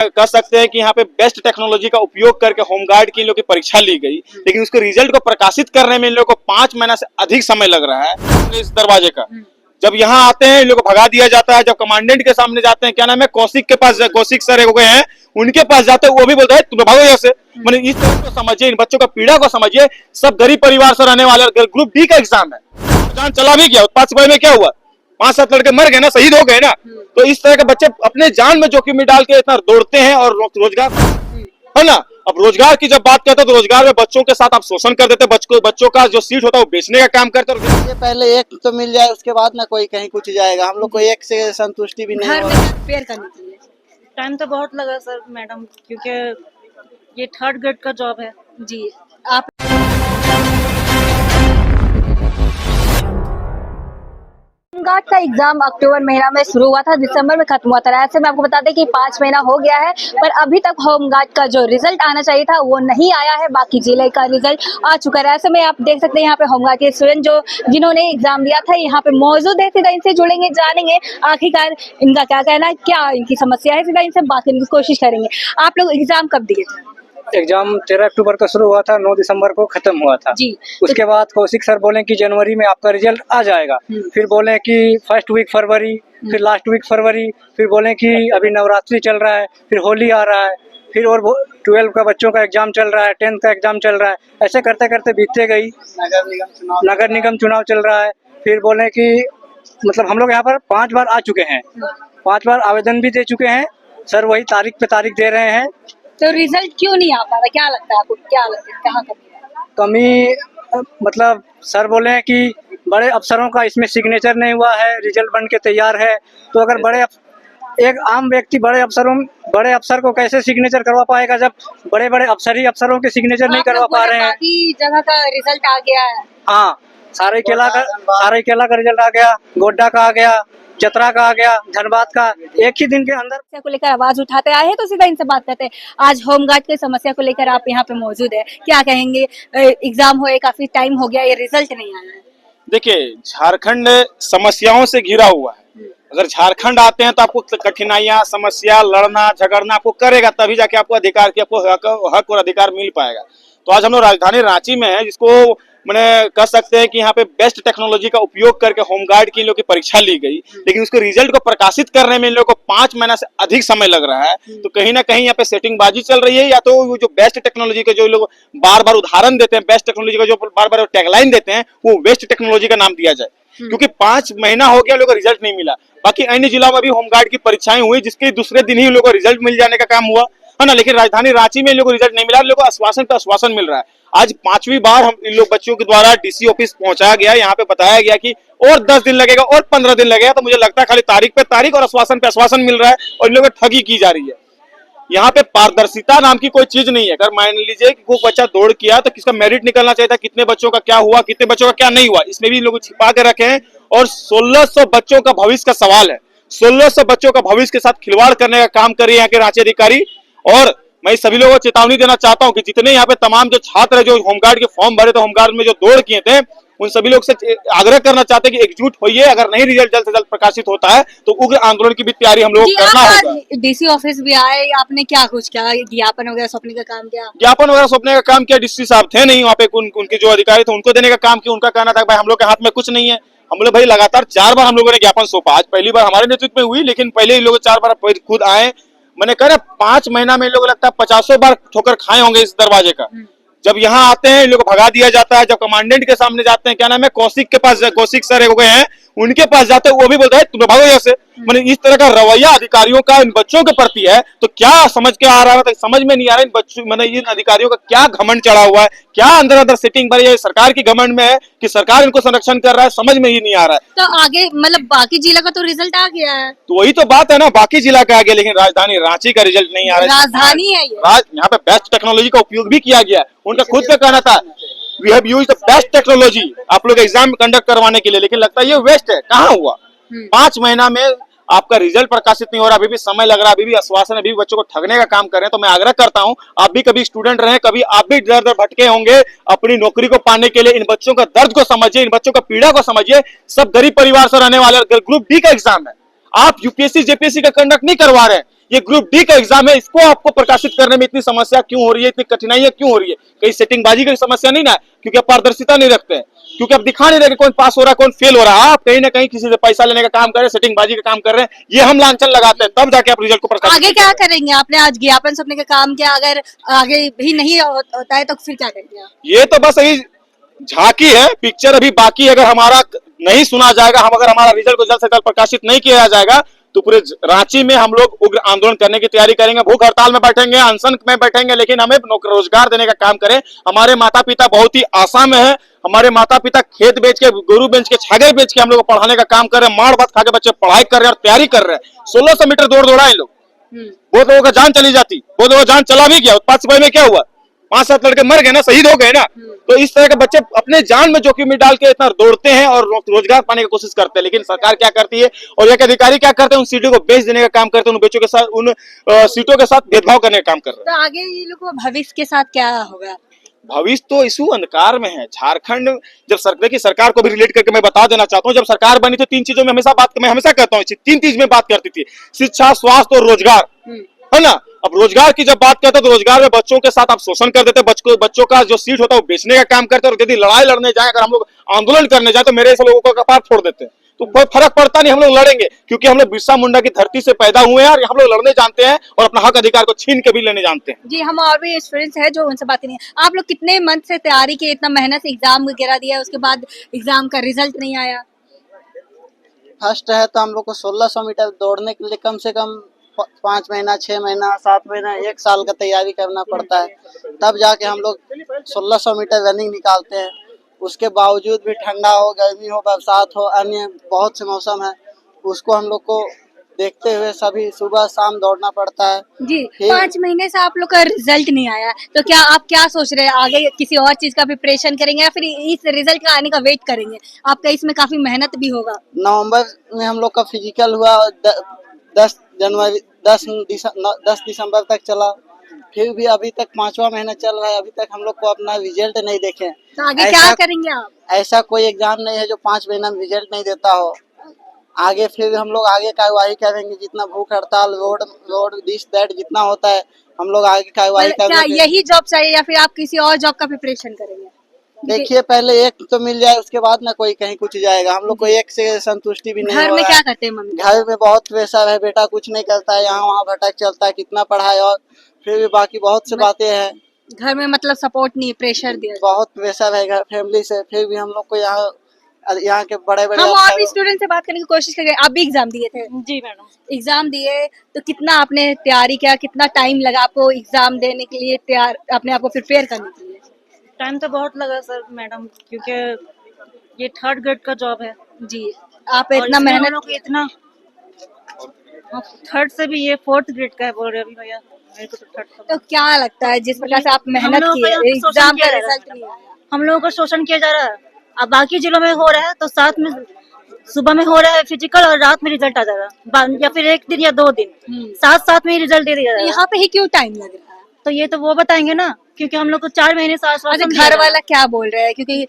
कह सकते हैं कि यहाँ पे बेस्ट टेक्नोलॉजी का उपयोग करके होमगार्ड की इन लोग की परीक्षा ली गई, लेकिन उसके रिजल्ट को प्रकाशित करने में इन लोग को 5 महीना से अधिक समय लग रहा है। इस दरवाजे का जब यहाँ आते हैं इन लोग को भगा दिया जाता है। जब कमांडेंट के सामने जाते हैं, क्या नाम है, कौशिक के पास, कौशिक सर हो गए हैं, उनके पास जाते हैं, वो भी बोलते हैं तुम भागो यहाँ से। मैंने इस तरह को समझिए, इन बच्चों का पीड़ा को समझिए। सब गरीब परिवार से रहने वाले, ग्रुप डी का एग्जाम है, जान चला भी गया। उत्पाद सिपाही में क्या हुआ, 5-7 लड़के मर गए ना, शहीद हो गए ना। तो इस तरह के बच्चे अपने जान में जोखिम में डाल के इतना दौड़ते हैं और रोजगार है ना। अब रोजगार की जब बात करते हैं तो रोजगार में बच्चों के साथ आप शोषण कर देते, बच्चों का जो सीट होता है वो बेचने का काम करते हैं। पहले एक तो मिल जाए, उसके बाद ना कोई कहीं कुछ जाएगा। हम लोग को एक से संतुष्टि भी नहीं हो। पेयर करनी चाहिए। टाइम तो बहुत लगा सर मैडम, क्योंकि ये 3rd ग्रेड का जॉब है जी। आप होमगार्ड का एग्जाम अक्टूबर महीना में शुरू हुआ था, दिसंबर में खत्म हुआ था। ऐसे में आपको बता दें कि 5 महीना हो गया है, पर अभी तक होमगार्ड का जो रिजल्ट आना चाहिए था वो नहीं आया है। बाकी जिले का रिजल्ट आ चुका है। ऐसे में आप देख सकते हैं यहाँ पे होमगार्ड के स्टूडेंट जिन्होंने एग्जाम दिया था यहाँ पे मौजूद है। सीधा इनसे जुड़ेंगे, जानेंगे आखिरकार इनका क्या कहना है, क्या इनकी समस्या है। सीधा इनसे बात करने की कोशिश करेंगे। आप लोग एग्जाम कब दिए थे? एग्जाम 13 अक्टूबर को शुरू हुआ था, 9 दिसंबर को खत्म हुआ था जी। उसके बाद कौशिक सर बोले कि जनवरी में आपका रिजल्ट आ जाएगा। फिर बोले कि फर्स्ट वीक फरवरी, फिर लास्ट वीक फरवरी, फिर बोले कि अभी नवरात्रि चल रहा है, फिर होली आ रहा है, फिर और 12 का बच्चों का एग्जाम चल रहा है, 10th का एग्जाम चल रहा है। ऐसे करते करते बीतते गई। नगर निगम चुनाव चल रहा है। फिर बोले कि मतलब हम लोग यहाँ पर 5 बार आ चुके हैं, 5 बार आवेदन भी दे चुके हैं। सर वही तारीख पे तारीख दे रहे हैं। तो रिजल्ट क्यों नहीं आ पा रहा, क्या लगता है आपको, क्या लगता है कहाँ कमी है? कमी मतलब सर बोले हैं कि बड़े अफसरों का इसमें सिग्नेचर नहीं हुआ है, रिजल्ट बन के तैयार है। तो अगर एक आम व्यक्ति बड़े अफसर को कैसे सिग्नेचर करवा पाएगा जब बड़े बड़े अफसरों के सिग्नेचर नहीं करवा पा रहे हैं। बाकी जगह का रिजल्ट आ गया है। हाँ, सारे केला का रिजल्ट आ गया, गोड्डा का आ गया, चतरा का आ गया, धनबाद का, एक ही दिन के अंदर। को लेकर आवाज उठाते आए हैं, तो सीधा इनसे बात करते हैं। आज होमगार्ड की समस्या को लेकर आप यहाँ पे मौजूद है, क्या कहेंगे? एग्जाम हुए काफी टाइम हो गया, ये रिजल्ट नहीं आया है। देखिए, झारखंड समस्याओं से घिरा हुआ है। अगर झारखंड आते हैं तो आपको कठिनाइयां, समस्या, लड़ना झगड़ना आपको करेगा, तभी जाके आपको अधिकार की, आपको हक और अधिकार मिल पाएगा। तो आज हम लोग राजधानी रांची में है, जिसको मैंने कह सकते हैं कि यहाँ पे बेस्ट टेक्नोलॉजी का उपयोग करके होमगार्ड की इन लोग की परीक्षा ली गई, लेकिन उसके रिजल्ट को प्रकाशित करने में इन लोग को 5 महीना से अधिक समय लग रहा है। तो कहीं ना कहीं यहाँ पे सेटिंगबाजी चल रही है, या तो वो जो बेस्ट टेक्नोलॉजी के जो लोग बार बार उदाहरण देते हैं, बेस्ट टेक्नोलॉजी का जो बार बार टैगलाइन देते हैं, वो बेस्ट टेक्नोलॉजी का नाम दिया जाए। क्योंकि 5 महीना हो गया, लोगों को रिजल्ट नहीं मिला। बाकी अन्य जिलों में भी होमगार्ड की परीक्षाएं हुई, जिसके दूसरे दिन ही लोगों को रिजल्ट मिल जाने का काम हुआ है ना। लेकिन राजधानी रांची में इन लोगों को रिजल्ट नहीं मिला, लोगों को आश्वासन पे आश्वासन मिल रहा है। आज 5वीं बार हम इन लोग बच्चों के द्वारा डीसी ऑफिस पहुंचाया गया। यहाँ पे बताया गया कि और 10 दिन लगेगा और 15 दिन लगेगा। तो मुझे लगता है खाली तारीख पे तारीख और आश्वासन पे आश्वासन मिल रहा है और इन लोगों को ठगी की जा रही है। यहाँ पे पारदर्शिता नाम की कोई चीज नहीं है। अगर मान लीजिए कि कोई बच्चा दौड़ किया तो किसका मेरिट निकलना चाहिए था, कितने बच्चों का क्या हुआ, कितने बच्चों का क्या नहीं हुआ, इसमें भी इन लोग छिपा के रखे हैं। और 1600 बच्चों का भविष्य का सवाल है। 1600 बच्चों का भविष्य के साथ खिलवाड़ करने का काम कर रही है यहाँ के रांची अधिकारी। और मैं सभी लोगों को चेतावनी देना चाहता हूं कि जितने यहाँ पे तमाम जो छात्र है, जो होमगार्ड के फॉर्म भरे थे, होमगार्ड में जो दौड़ किए थे, उन सभी लोग से आग्रह करना चाहते हैं कि एकजुट होइए। अगर नहीं रिजल्ट जल्द से जल्द प्रकाशित होता है तो उग्र आंदोलन की भी तैयारी हम लोग करना होगा। डीसी ऑफिस भी आए, आपने क्या कुछ किया, ज्ञापन वगैरह सौंपने का काम किया? ज्ञापन वगैरह सौंपने का काम किया। डीसी साहब थे नहीं वहाँ पे, उनके जो अधिकारी थे उनको देने का काम किया। उनका कहना था भाई हम लोग के हाथ में कुछ नहीं है। हम लोग भाई लगातार 4 बार हम लोगों ने ज्ञापन सौंपा। आज पहली बार हमारे नेतृत्व में हुई, लेकिन पहले इन लोग 4 बार खुद आए। मैंने कहा 5 महीना में इन लोग लगता है 50 बार ठोकर खाए होंगे इस दरवाजे का। जब यहाँ आते हैं इन लोग को भगा दिया जाता है। जब कमांडेंट के सामने जाते हैं, क्या नाम है, कौशिक के पास, कौशिक सर हो गए हैं, उनके पास जाते हैं, वो भी बोलते हैं तुम भागो यहाँ से। मैंने इस तरह का रवैया अधिकारियों का इन बच्चों के प्रति है, तो क्या समझ के आ रहा है, तो समझ में नहीं आ रहा है इन बच्चों, मैंने इन अधिकारियों का क्या घमंड चढ़ा हुआ है, क्या अंदर अंदर सेटिंग भरी है, सरकार की घमंड में है कि सरकार इनको संरक्षण कर रहा है, समझ में ही नहीं आ रहा है। तो आगे मतलब बाकी जिला का तो रिजल्ट आ गया है, तो वही तो बात है ना, बाकी जिला का आ गया, लेकिन राजधानी रांची का रिजल्ट नहीं आ रहा है। राजधानी है ये, यहाँ पे बेस्ट टेक्नोलॉजी का उपयोग भी किया गया। उनका खुद का कहना था we have used the best technology आप लोग एग्जाम कंडक्ट करवाने के लिए, लेकिन लगता है ये वेस्ट है। कहाँ हुआ? 5 महीना में आपका रिजल्ट प्रकाशित नहीं हो रहा, अभी भी समय लग रहा है, अभी भी आश्वासन, अभी भी बच्चों को ठगने का काम कर रहे हैं। तो मैं आग्रह करता हूं, आप भी कभी स्टूडेंट रहे, कभी आप भी दर दर भटके होंगे अपनी नौकरी को पाने के लिए। इन बच्चों का दर्द को समझिए, इन बच्चों का पीड़ा को समझिए। सब गरीब परिवार से रहने वाले, ग्रुप डी का एग्जाम है, आप यूपीएससी जेपीएससी का कंडक्ट नहीं करवा रहे हैं। ये ग्रुप डी का एग्जाम है, इसको आपको प्रकाशित करने में इतनी समस्या क्यों हो रही है, इतनी कठिनाइयां क्यों हो रही है? कहीं सेटिंगबाजी की समस्या नहीं ना है, क्योंकि आप पारदर्शिता नहीं रखते हैं, क्योंकि आप दिखा नहीं रहे कि कौन पास हो रहा है कौन फेल हो रहा है। आप कहीं ना कहीं किसी से पैसा लेने का काम कर रहे हैं, सेटिंगबाजी का काम कर रहे हैं, ये हम लांछन लगाते हैं, तब जाके आप रिजल्ट को प्रकाशित आगे क्या करेंगे? आपने आज ज्ञापन सौंपने का काम किया, अगर आगे भी नहीं होता है तो फिर क्या करेंगे आप? ये तो बस अभी झांकी है, पिक्चर अभी बाकी है। अगर हमारा नहीं सुना जाएगा, हम अगर हमारा रिजल्ट को जल्द से जल्द प्रकाशित नहीं किया जाएगा तो पूरे रांची में हम लोग उग्र आंदोलन करने की तैयारी करेंगे, भूख हड़ताल में बैठेंगे, अनशन में बैठेंगे, लेकिन हमें रोजगार देने का काम करें। हमारे माता पिता बहुत ही आशा में है, हमारे माता पिता खेत बेच के, गोरू बेच के, छागर बेच के हम लोग को पढ़ाने का काम कर रहे हैं, मार भात खा के बच्चे पढ़ाई कर रहे हैं और तैयारी कर रहे हैं। 1600 मीटर दौड़ा है लोग, बहुत लोगों का जान चली जाती, बहुत लोगों का जान चला भी गया। उत्पाद सिपाही में क्या हुआ, 5-7 लड़के मर गए ना, शहीद हो गए ना। तो इस तरह के बच्चे अपने जान में जोखिम में डाल के इतना दौड़ते हैं और रोजगार पाने की कोशिश करते हैं, लेकिन सरकार क्या करती है और ये अधिकारी क्या करते हैं, उन सीटों को बेच देने का काम करते हैं, उन बच्चों के साथ, उन सीटों के साथ भेदभाव करने का काम कर रहे हैं। तो आगे ये लोग को भविष्य के साथ क्या होगा? भविष्य तो इशू अंधकार में है। झारखंड जब सरकार को भी रिलेट करके मैं बता देना चाहता हूँ, जब सरकार बनी तो 3 चीजों में मैं हमेशा कहता हूँ 3 चीज में बात करती थी, शिक्षा, स्वास्थ्य और रोजगार, है ना। अब रोजगार की जब बात करते हैं तो रोजगार में बच्चों के साथ आप शोषण कर देते, बच्चों का जो सीट होता है वो बेचने का काम करते हैं, और यदि लड़ाई लड़ने जाए, अगर हम लोग आंदोलन करने जाए तो मेरे ऐसे लोगों का कपार फोड़ देते हैं। तो कोई फर्क पड़ता नहीं, हम लोग लड़ेंगे, क्योंकि हम लोग बिरसा मुंडा की धरती से पैदा हुए हैं और हम लोग लड़ने जानते हैं और अपना हक अधिकार को छीन के भी लेने जानते हैं। जी, हम और भी स्टूडेंट्स हैं जो उनसे बात करेंगे। आप लोग कितने मंथ से तैयारी की, इतना मेहनत से एग्जाम वगैरह दिया, उसके बाद एग्जाम का रिजल्ट नहीं आया? फर्स्ट है तो हम लोग को 1600 मीटर दौड़ने के लिए कम से कम 5 महीना, 6 महीना, 7 महीना, 1 साल का तैयारी करना पड़ता है, तब जाके हम लोग 1600 मीटर रनिंग निकालते हैं। उसके बावजूद भी ठंडा हो, गर्मी हो, बरसात हो, अन्य बहुत से मौसम है, उसको हम लोग को देखते हुए सभी सुबह शाम दौड़ना पड़ता है। जी, 5 महीने से आप लोग का रिजल्ट नहीं आया, तो क्या आप क्या सोच रहे हैं? आगे किसी और चीज का प्रिपरेशन करेंगे या फिर इस रिजल्ट का आने का वेट करेंगे? आपका इसमें काफी मेहनत भी होगा। नवंबर में हम लोग का फिजिकल हुआ, 10 दिसंबर तक चला, फिर भी अभी तक 5वां महीना चल रहा है, अभी तक हम लोग को अपना रिजल्ट नहीं देखे। तो आगे क्या करेंगे आप? ऐसा कोई एग्जाम नहीं है जो 5 महीना में रिजल्ट नहीं देता हो। आगे फिर हम लोग आगे कार्रवाई करेंगे, जितना भूख हड़ताल, रोड दिस दैट जितना होता है, हम लोग आगे कार्रवाई क्या करेंगे। यही जॉब चाहिए या फिर आप किसी और जॉब का प्रिपरेशन करेंगे? देखिए, पहले एक तो मिल जाए, उसके बाद ना कोई कहीं कुछ जाएगा। हम लोग को एक से संतुष्टि भी नहीं घर हो में रहा क्या है। करते हैं मम्मी? घर में बहुत प्रेशर है, बेटा कुछ नहीं करता है, यहाँ वहाँ भटक चलता है, कितना पढ़ाए, और फिर भी बाकी बहुत सी बातें हैं। घर में मतलब सपोर्ट नहीं, प्रेशर दिया? बहुत प्रेशर है घर फैमिली से, फिर भी हम लोग को यहाँ के बड़े बड़े हम और भी स्टूडेंट से बात करने की कोशिश करेंगे। आप भी एग्जाम दिए थे? जी मैडम। एग्जाम दिए तो कितना आपने तैयारी किया, कितना टाइम लगा आपको एग्जाम देने के लिए, तैयार अपने आप को प्रिपेयर करने के लिए? टाइम तो बहुत लगा सर मैडम, क्योंकि ये 3rd ग्रेड का जॉब है जी, आप इतना मेहनत इतना 3rd से भी ये 4th ग्रेड का है बोल रहे अभी भैया, मेरे को तो 3rd तो क्या लगता है जिस प्रकार से आप मेहनत लोगों किए, का यहाँ पे शोषण एग्जाम का किया जा रहा है। रिजल्ट नहीं आया? हम लोगों का शोषण किया जा रहा है। अब बाकी जिलों में हो रहा है तो साथ में सुबह में हो रहा है फिजिकल और रात में रिजल्ट आ जा रहा है, या फिर 1 दिन या 2 दिन साथ में ही रिजल्ट दे दिया जा रहा है। यहाँ पे ही क्यों टाइम लग रहा है? तो ये तो वो बताएंगे ना, क्योंकि हम लोग को 4 महीने से आश्वासन अच्छा, दिया घर जा रहा है। वाला क्या बोल रहे हैं? क्योंकि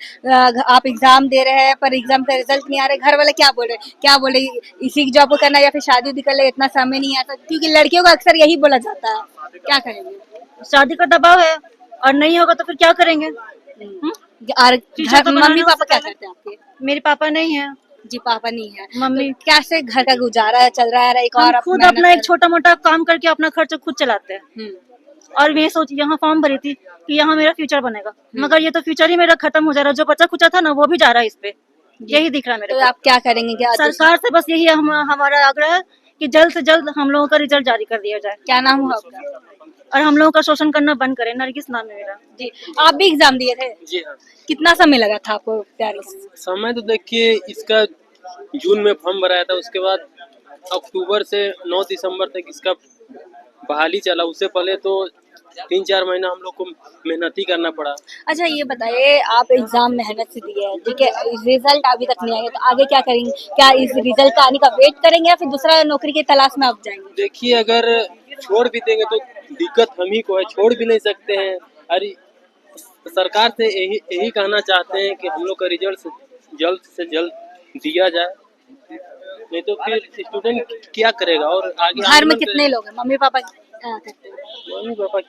आप एग्जाम दे रहे हैं पर एग्जाम का रिजल्ट नहीं आ रहा है, घर वाले क्या बोल रहे हैं? क्या बोल रहे हैं, इसी जॉब को करना या फिर शादी भी कर ले, इतना समय नहीं आता? क्योंकि लड़कियों का अक्सर यही बोला जाता है, क्या करेंगे? शादी का दबाव है और नहीं होगा तो फिर क्या करेंगे? और फ्यूचर तो मम्मी बनाना पापा क्या उससे करते हैं आपके? मेरे पापा नहीं है जी, पापा नहीं है। मम्मी। तो कैसे घर का गुजारा चल रहा है? एक हम और आप खुद मेहनत अपना एक कर- छोटा मोटा काम करके अपना खर्च खुद चलाते हैं। और मैं सोची यहाँ फॉर्म भरी थी कि यहाँ मेरा फ्यूचर बनेगा, मगर ये तो फ्यूचर ही मेरा खत्म हो जा रहा है। जो बचा कुचा था ना वो भी जा रहा है इस पे, यही दिख रहा है मेरे तो को। आप क्या करेंगे? क्या सरकार से बस यही हमारा आग्रह है कि जल्द से जल्द हम लोगों का रिजल्ट जारी कर दिया जाए क्या नाम हुआ आपका? और हम लोगों का शोषण करना बंद करें। नरगिस नाम है मेरा। जी, आप भी एग्जाम दिए थे? जी हाँ। कितना समय लगा था आपको तैयारी? समय तो देखिए, इसका जून में फॉर्म भराया था, उसके बाद अक्टूबर से 9 दिसंबर तक इसका बहाली चला। उससे पहले तो 3-4 महीना हम लोग को मेहनत ही करना पड़ा। अच्छा, ये बताइए, आप एग्जाम मेहनत से दिए हैं, ठीक है, रिजल्ट अभी तक नहीं आया, तो आगे क्या करेंगे? क्या इस रिजल्ट का आने का वेट करेंगे या फिर दूसरा नौकरी की तलाश में आप जाएंगे? देखिए, अगर छोड़ भी देंगे तो दिक्कत हम ही को है, छोड़ भी नहीं सकते हैं। अरे सरकार से यही कहना चाहते हैं कि हम लोग का रिजल्ट जल्द से जल्द दिया जाए। नहीं तो फिर स्टूडेंट क्या करेगा और आगे घर में आंदोलन कितने लोग हैं? मम्मी पापा क्या करते हैं? करेगा। मम्मी पापा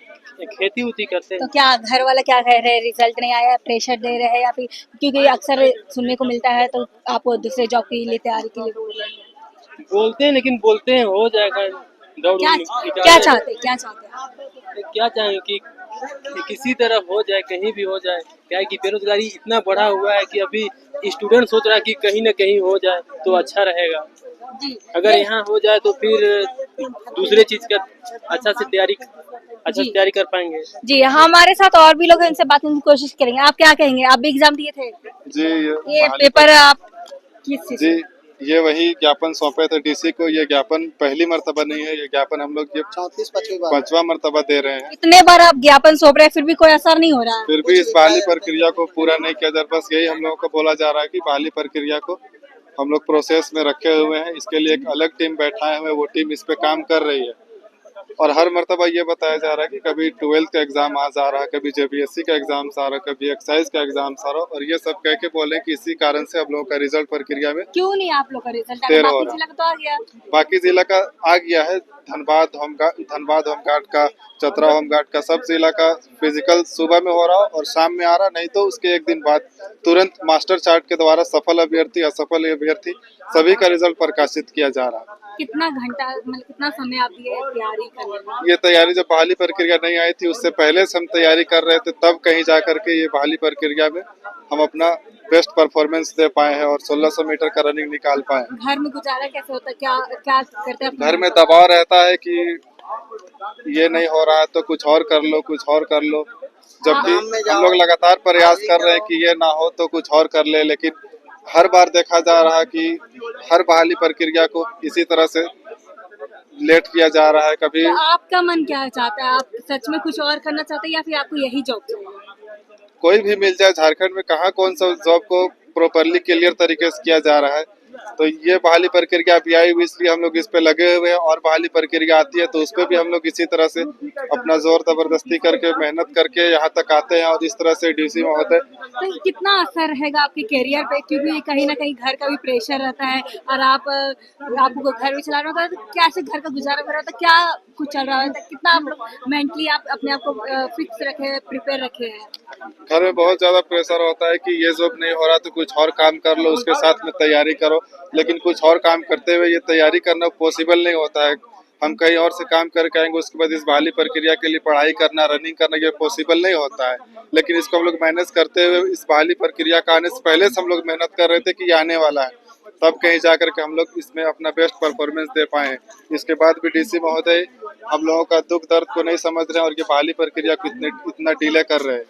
खेती उती करते तो हैं। क्या घर वाला क्या कह रहे हैं, रिजल्ट नहीं आया, प्रेशर दे रहे हैं या फिर क्योंकि अक्सर सुनने को मिलता है तो आपको दूसरे जॉब के लिए तैयारी के लिए बोल रहे हैं। बोलते हैं लेकिन बोलते हैं हो जाएगा दौड़ क्या निकाल क्या जाएगा। चाहते क्या चाहते हैं आप? क्या चाहेंगे कि किसी तरह हो जाए, कहीं भी हो जाए। क्या है कि बेरोजगारी इतना बढ़ा हुआ है कि अभी स्टूडेंट सोच रहा है कि कहीं ना कहीं हो जाए तो अच्छा रहेगा। जी अगर यहाँ हो जाए तो फिर दूसरे चीज का अच्छा से तैयारी कर पाएंगे। जी हमारे साथ और भी लोग हैं, उनसे बात करने की कोशिश करेंगे। आप क्या कहेंगे? आप भी एग्जाम दिए थे? जी ये पेपर आप किस चीज से? जी ये वही ज्ञापन सौंपे थे डीसी को। ये ज्ञापन पहली मर्तबा नहीं है, ये ज्ञापन हम लोग ये 34-25 बार 5वां मर्तबा दे रहे हैं। इतने बार आप ज्ञापन सौंप रहे हैं फिर भी कोई असर नहीं हो रहा है। फिर भी इस बहाली प्रक्रिया को पूरा नहीं किया जा रहा। बस यही हम लोगों को बोला जा रहा है कि बहाली प्रक्रिया को हम लोग प्रोसेस में रखे हुए हैं। इसके लिए एक अलग टीम बैठाए हुए, वो टीम इस पे काम कर रही है। और हर मर्तबा ये बताया जा रहा है कि कभी 12th का एग्जाम आज आ रहा है, कभी जेपीएससी का एग्जाम आ रहा है, कभी एक्साइज का एग्जाम आ रहा है। और ये सब कह के बोले कि इसी कारण से हम लोगों का रिजल्ट प्रक्रिया में क्यों नहीं आप लोग का रिजल्ट? 13 बाकी हो रहा। जिला का तो आ गया। बाकी जिला का आ गया है। धनबाद होमगार्ड का, चतरा होमगार्ड का, सब जिला का फिजिकल सुबह में हो रहा और शाम में आ रहा। नहीं तो उसके एक दिन बाद तुरंत मास्टर चार्ट के द्वारा सफल अभ्यर्थी, असफल अभ्यर्थी सभी का रिजल्ट प्रकाशित किया जा रहा है। कितना घंटा मतलब कितना समय आप दिए तैयारी करने में? ये तैयारी जब बहाली प्रक्रिया नहीं आई थी उससे पहले से हम तैयारी कर रहे थे, तब कहीं जा करके ये बहाली प्रक्रिया में हम अपना बेस्ट परफॉर्मेंस दे पाए हैं और 1600 मीटर का रनिंग निकाल पाए। घर में गुजारा कैसे होता है? क्या क्या करते हैं? घर में दबाव रहता है कि ये नहीं हो रहा है तो कुछ और कर लो, कुछ और कर लो। जबकि काम में जाओ, हम लोग लगातार प्रयास कर रहे हैं कि ये ना हो तो कुछ और कर ले, लेकिन हर बार देखा जा रहा है कि हर बहाली प्रक्रिया को इसी तरह से लेट किया जा रहा है। कभी तो आपका मन क्या चाहता है? आप सच में कुछ और करना चाहते हैं या फिर आपको यही जॉब चाहिए? कोई भी मिल जाए। झारखंड में कहाँ कौन सा जॉब को प्रॉपरली क्लियर तरीके से किया जा रहा है। तो ये बहाली प्रक्रिया अभी आई हुई, इसलिए हम लोग इस पे लगे हुए हैं। और बहाली प्रक्रिया आती है तो उस पे भी हम लोग इसी तरह से अपना जोर जबरदस्ती करके मेहनत करके यहाँ तक आते हैं। और इस तरह से डीसी महोदय तो कितना असर रहेगा आपके करियर पे? क्योंकि कहीं ना कहीं घर का भी प्रेशर रहता है और आपको घर भी चलाना होता है, तो कैसे घर का गुजारा कर रहा था? क्या कुछ चल रहा है? कितना आप लोग मेंटली आप अपने आप को फिक्स रखे, प्रिपेयर रखे हैं? घर में बहुत ज्यादा प्रेशर होता है कि ये जॉब नहीं हो रहा तो कुछ और काम कर लो, उसके साथ में तैयारी करो। लेकिन कुछ और काम करते हुए ये तैयारी करना पॉसिबल नहीं होता है। हम कहीं और से काम करके आएंगे, उसके बाद इस बहाली प्रक्रिया के लिए पढ़ाई करना, रनिंग करना, ये पॉसिबल नहीं होता है। लेकिन इसको हम लोग मैनेज करते हुए इस बहाली प्रक्रिया का आने से पहले से हम लोग मेहनत कर रहे थे कि ये आने वाला है, तब कहीं जाकर के हम लोग इसमें अपना बेस्ट परफॉर्मेंस दे पाए। इसके बाद भी डीसी महोदय हम लोगों का दुख दर्द को नहीं समझ रहे हैं और ये बहाली प्रक्रिया को इतना डिले कर रहे हैं।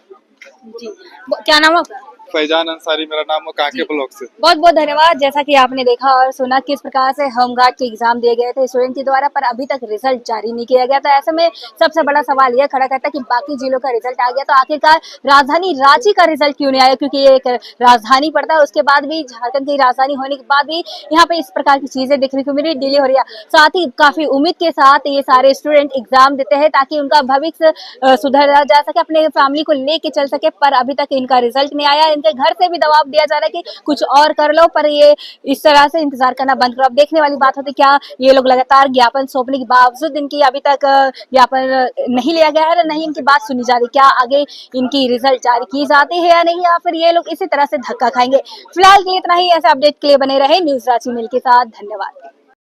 जी क्या नाम है आपका? फैजान अंसारी मेरा नाम है, कांके ब्लॉक से। बहुत बहुत धन्यवाद। जैसा कि आपने देखा और सुना किस प्रकार से होमगार्ड के एग्जाम दिए गए थे स्टूडेंट के द्वारा, पर अभी तक रिजल्ट जारी नहीं किया गया। तो ऐसे में सबसे बड़ा सवाल यह खड़ा करता है कि बाकी जिलों का रिजल्ट आ गया तो आखिरकार राजधानी रांची का रिजल्ट क्यों नहीं आया? क्योंकि ये एक राजधानी पड़ता है, उसके बाद भी झारखंड की राजधानी होने के बाद भी यहाँ पे इस प्रकार की चीजें देखने को मिली, डिले हो रही है। साथ ही काफी उम्मीद के साथ ये सारे स्टूडेंट एग्जाम देते हैं ताकि उनका भविष्य सुधरा जा सके, अपने फैमिली को लेके चल सके, पर अभी तक इनका रिजल्ट नहीं आया। इनके घर से भी दबाव दिया जा रहा है कि कुछ और कर लो, पर ये इस तरह से इंतजार करना बंद करो। अब देखने वाली बात होती है क्या ये लोग लगातार ज्ञापन सौंपने के बावजूद इनकी अभी तक ज्ञापन नहीं लिया गया है, नहीं इनकी बात सुनी जा रही, क्या आगे इनकी रिजल्ट जारी की जाती है या नहीं, या फिर ये लोग इसी तरह से धक्का खाएंगे। फिलहाल के लिए इतना ही। ऐसे अपडेट के लिए बने रहे न्यूज रांची मेल के साथ। धन्यवाद।